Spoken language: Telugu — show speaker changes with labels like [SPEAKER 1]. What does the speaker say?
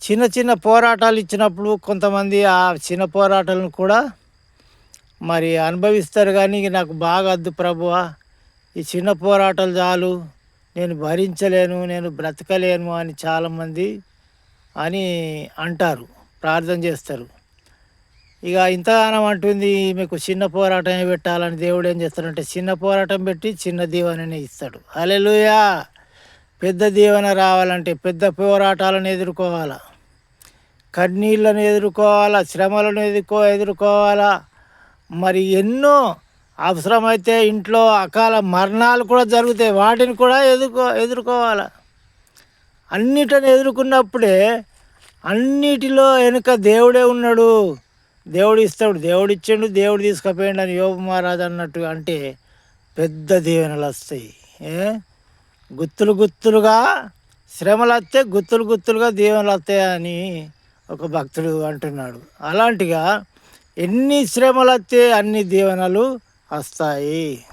[SPEAKER 1] చిన్న చిన్న పోరాటాలు ఇచ్చినప్పుడు కొంతమంది ఆ చిన్న పోరాటాలను కూడా మరి అనుభవిస్తారు. కానీ ఇక నాకు బాగా వద్దు ప్రభువా, ఈ చిన్న పోరాటాలు చాలు, నేను భరించలేను, నేను బ్రతకలేను అని చాలామంది అని అంటారు, ప్రార్థన చేస్తారు. ఇక ఇంతగానం అంటుంది మీకు చిన్న పోరాటమే పెట్టాలని దేవుడు ఏం చేస్తాడంటే చిన్న పోరాటం పెట్టి చిన్న దీవెనని ఇస్తాడు. హల్లెలూయా. పెద్ద దీవెన రావాలంటే పెద్ద పోరాటాలను ఎదుర్కోవాలా, కన్నీళ్ళను ఎదుర్కోవాలా, శ్రమలను ఎదుర్కోవాలా. మరి ఎన్నో అవసరమైతే ఇంట్లో అకాల మరణాలు కూడా జరుగుతాయి, వాటిని కూడా ఎదుర్కోవాలా. అన్నిటిని ఎదుర్కొన్నప్పుడే అన్నిటిలో వెనుక దేవుడే ఉన్నాడు. దేవుడు ఇస్తాడు, దేవుడు ఇచ్చిండు, దేవుడు తీసుకుపోయిండు అని యోబు మహారాజు అన్నట్టు. అంటే పెద్ద దీవెనలు వస్తాయి. గుత్తులు గుత్తులుగా శ్రమలు వస్తే గుత్తులు గుత్తులుగా దీవెనలు వస్తాయని ఒక భక్తుడు అంటున్నాడు. అలాంటిగా ఎన్ని శ్రమలు వస్తే అన్ని దీవెనలు వస్తాయి.